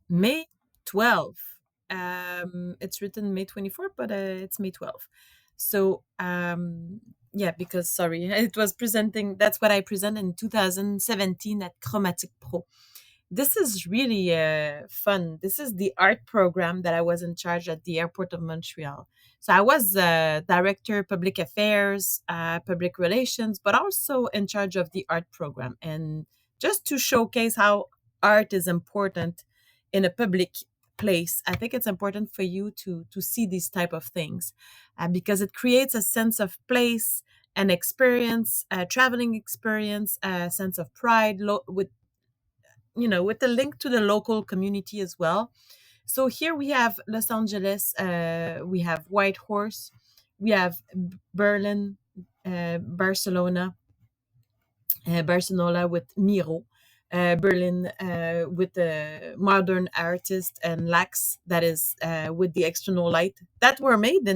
May 12. It's written May 24, but it's May 12. So, yeah, because sorry, it was presenting, that's what I presented in 2017 at Chromatic Pro. This is really fun. This is the art program that I was in charge at the airport of Montreal. So I was director, public affairs, public relations, but also in charge of the art program. And just to showcase how art is important in a public place, I think it's important for you to see these type of things because it creates a sense of place, an experience, a traveling experience, a sense of pride with with the link to the local community as well. So here we have Los Angeles, we have Whitehorse, we have Berlin, Barcelona, Barcelona with Miro, Berlin with the modern artist, and Lax that is with the external light that were made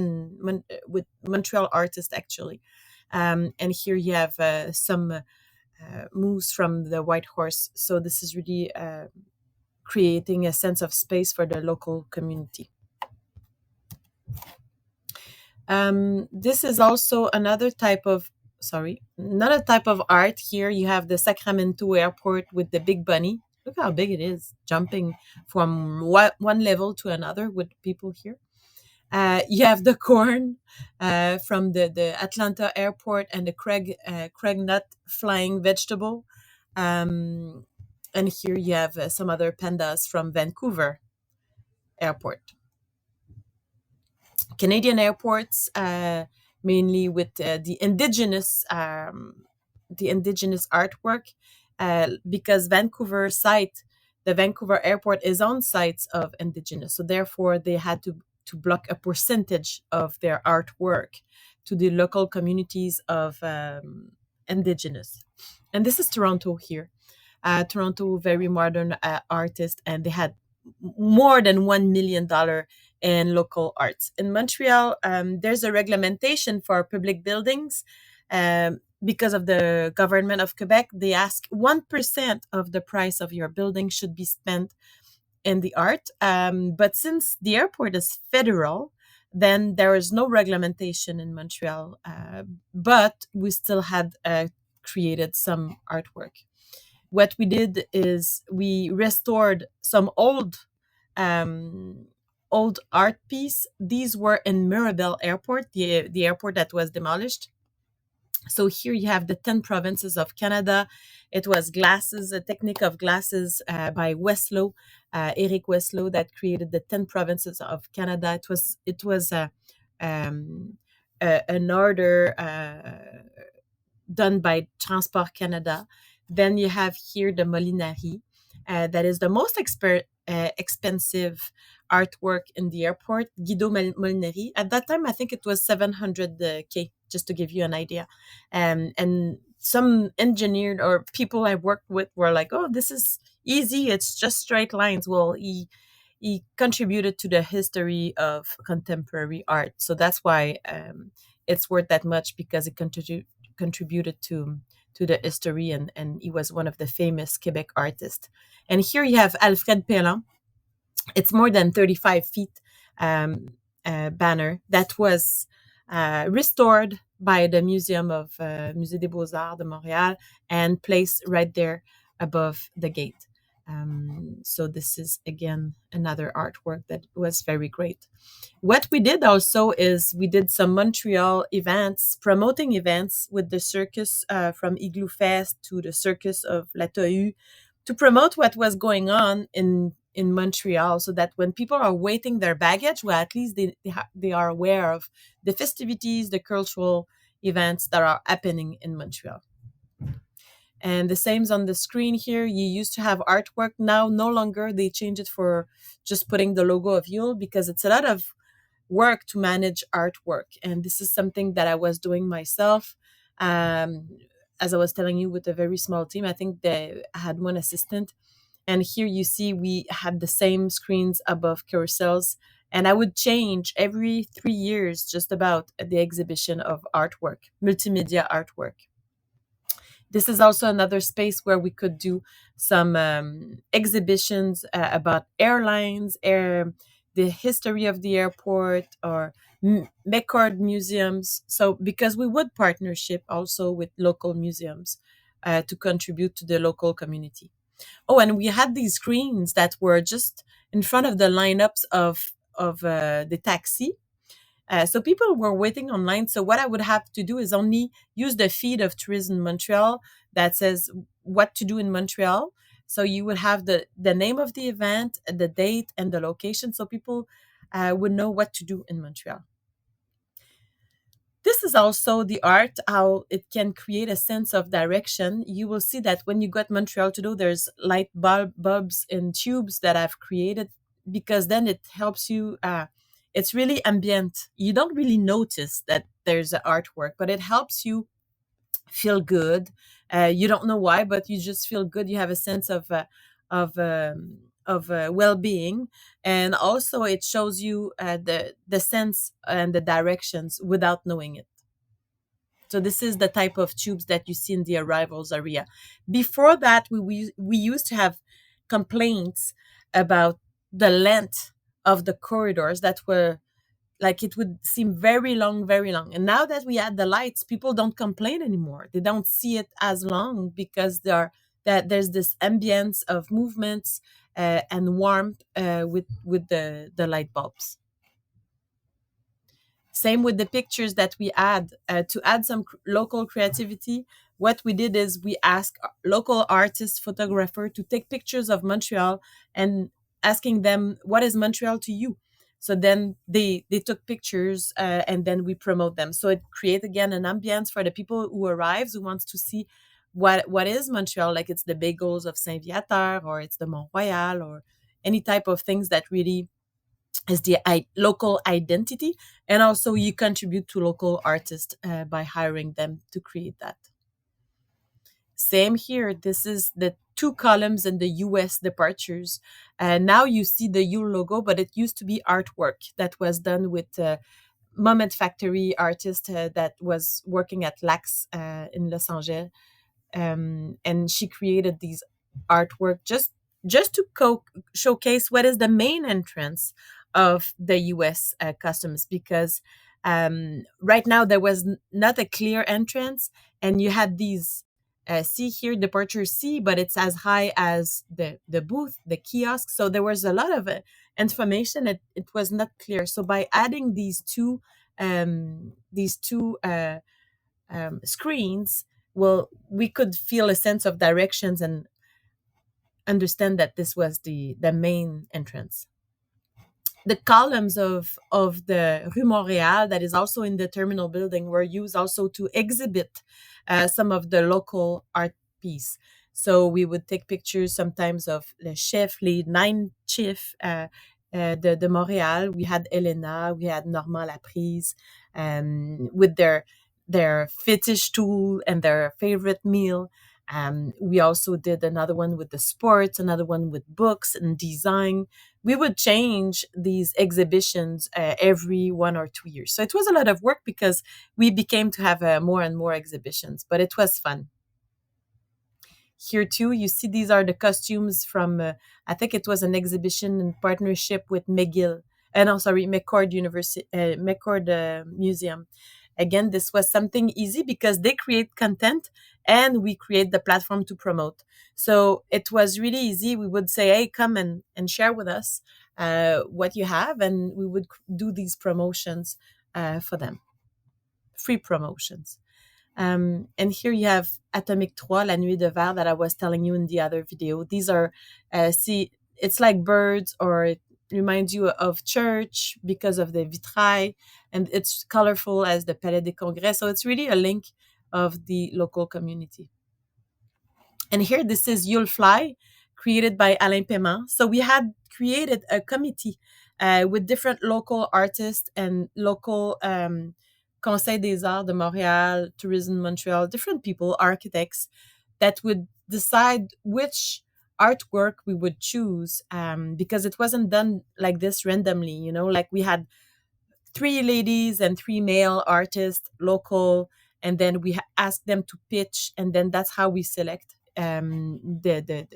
with Montreal artists actually. And here you have some moves from the White Horse. So this is really creating a sense of space for the local community. This is also another type of art. Here you have the Sacramento airport with the big bunny. Look how big it is, jumping from one level to another with people here. You have the corn from the Atlanta airport and the Craig nut flying vegetable. Um, and here you have some other pandas from Vancouver airport. Canadian airports, mainly with the indigenous artwork, because the Vancouver airport is on sites of indigenous, so therefore they had to block a percentage of their artwork to the local communities of indigenous. And this is Toronto here. Toronto, very modern artist, and they had more than $1 million in local arts. In Montreal, there's a reglementation for public buildings. Because of the government of Quebec, they ask 1% of the price of your building should be spent in the art. But since the airport is federal, then there is no reglementation in Montreal. But we still had created some artwork. What we did is we restored some um, old art piece. These were in Mirabel Airport, the airport that was demolished. So here you have the 10 provinces of Canada. It was glasses, a technique of glasses by Westlow, Eric Westlow, that created the 10 provinces of Canada. Um, an order done by Transport Canada. Then you have here the Molinari, that is the most expensive artwork in the airport. Guido Molinari. At that time, I think it was 700K, just to give you an idea. And some engineer or people I worked with were like, "Oh, this is easy. It's just straight lines." Well, he contributed to the history of contemporary art, so that's why it's worth that much, because it contributed to the history, and he was one of the famous Quebec artists. And here you have Alfred Pellan. It's more than 35 feet banner that was restored by the Museum of Musée des Beaux-Arts de Montréal and placed right there above the gate. So this is again another artwork that was very great. What we did also is we did some Montreal events, promoting events with the circus, from Igloo Fest to the circus of La Tohu, to promote what was going on in Montreal, so that when people are waiting their baggage, well, at least they are aware of the festivities, the cultural events that are happening in Montreal. And the same's on the screen here. You used to have artwork. Now, no longer. They change it for just putting the logo of Yule, because it's a lot of work to manage artwork. And this is something that I was doing myself. As I was telling you, with a very small team, I think I had one assistant. And here you see we had the same screens above carousels. And I would change every 3 years just about the exhibition of artwork, multimedia artwork. This is also another space where we could do some exhibitions about airlines, the history of the airport, or McCord museums. So because we would partnership also with local museums to contribute to the local community. Oh, and we had these screens that were just in front of the lineups of the taxi. So people were waiting online. So what I would have to do is only use the feed of Tourism Montreal that says what to do in Montreal. So you would have the name of the event, the date, and the location, so people would know what to do in Montreal. This is also the art, how it can create a sense of direction. You will see that when you got Montreal to do, there's light bulbs and tubes that I've created, because then it helps you. It's really ambient. You don't really notice that there's an artwork, but it helps you feel good. You don't know why, but you just feel good. You have a sense of well-being, and also it shows you the sense and the directions without knowing it. So this is the type of tubes that you see in the arrivals area. Before that, we used to have complaints about the length of the corridors that were like, it would seem very long, very long. And now that we add the lights, people don't complain anymore. They don't see it as long because there's this ambience of movements and warmth with the light bulbs. Same with the pictures that we add. To add some local creativity, what we did is we asked local artists, photographer to take pictures of Montreal and asking them, what is Montreal to you? So then they took pictures and then we promote them. So it creates again an ambience for the people who arrives, who wants to see what is Montreal, like it's the bagels of Saint Viateur, or it's the Mont Royal, or any type of things that really is the local identity. And also you contribute to local artists by hiring them to create that. Same here. This is the two columns in the US departures. Now you see the Yul logo, but it used to be artwork that was done with Moment Factory artist that was working at Lax in Los Angeles. And she created these artwork just to showcase what is the main entrance of the US customs, because right now there was not a clear entrance, and you had these see here, departure C, but it's as high as the booth, the kiosk. So there was a lot of information. It was not clear. So by adding these two screens, well, we could feel a sense of directions and understand that this was the main entrance. The columns of the Rue Montréal, that is also in the terminal building, were used also to exhibit some of the local art piece. So we would take pictures sometimes of the chef, les nine chefs de Montréal. We had Elena, we had Normand Laprise, with their fetish tool and their favorite meal. We also did another one with the sports, another one with books and design. We would change these exhibitions every 1 or 2 years. So it was a lot of work because we became to have more and more exhibitions, but it was fun. Here too, you see these are the costumes from, I think it was an exhibition in partnership with McGill, no, sorry, McCord University, McCord Museum. Again, this was something easy because they create content and we create the platform to promote. So it was really easy. We would say, hey, come and share with us what you have, and we would do these promotions for them, free promotions. And here you have Atomic 3, La Nuit de Verre, that I was telling you in the other video. These are, see, it's like birds, or it reminds you of church because of the vitrail, and it's colorful as the Palais des Congrès. So it's really a link of the local community. And here, this is Yule Fly, created by Alain Paiement. So we had created a committee with different local artists and local Conseil des Arts de Montréal, Tourism Montreal, different people, architects, that would decide which artwork we would choose, because it wasn't done like this randomly, like we had 3 ladies and 3 male artists, local, and then we asked them to pitch, and then that's how we select. the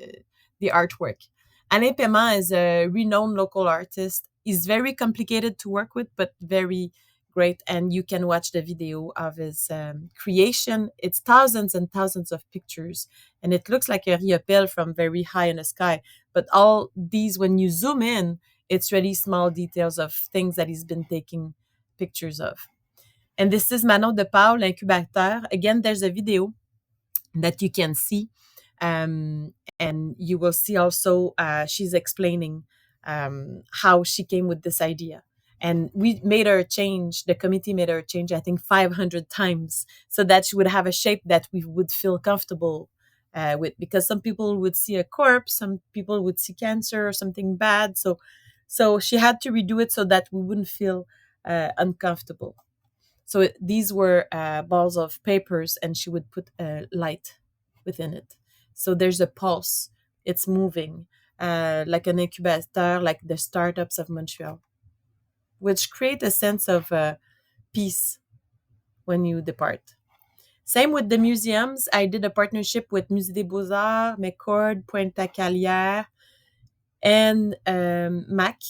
artwork. Alain Paiement is a renowned local artist. He's very complicated to work with, but very great. And you can watch the video of his creation. It's thousands and thousands of pictures, and it looks like a riopelle from very high in the sky. But all these, when you zoom in, it's really small details of things that he's been taking pictures of. And this is Manon de Paul, l'incubateur. Again, there's a video that you can see. And you will see also she's explaining how she came with this idea. And we made her change, the committee made her change, I think, 500 times so that she would have a shape that we would feel comfortable with. Because some people would see a corpse, some people would see cancer or something bad. So she had to redo it so that we wouldn't feel uncomfortable. So these were balls of papers, and she would put a light within it. So there's a pulse. It's moving, like an incubator, like the startups of Montreal, which create a sense of peace when you depart. Same with the museums. I did a partnership with Musée des Beaux-Arts, McCord, Pointe-à-Calière, and MAC,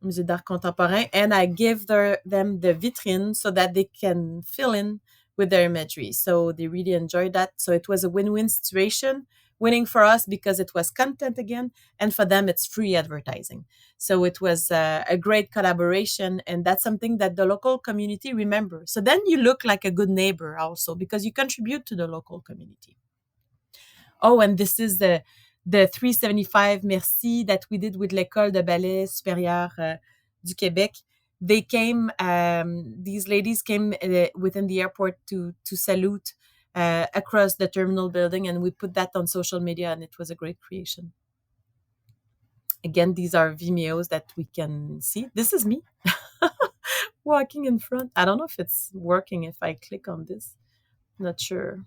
Musée d'Art Contemporain, and I give them the vitrine so that they can fill in with their imagery. So they really enjoyed that. So it was a win-win situation, winning for us because it was content again, and for them it's free advertising. So it was a great collaboration, and that's something that the local community remembers. So then you look like a good neighbor also because you contribute to the local community. Oh, and this is the 375 Merci that we did with l'École de Ballet Supérieur du Québec. They came, these ladies came within the airport to salute across the terminal building, and we put that on social media, and it was a great creation. Again, these are Vimeos that we can see. This is me walking in front. I don't know if it's working if I click on this. Not sure.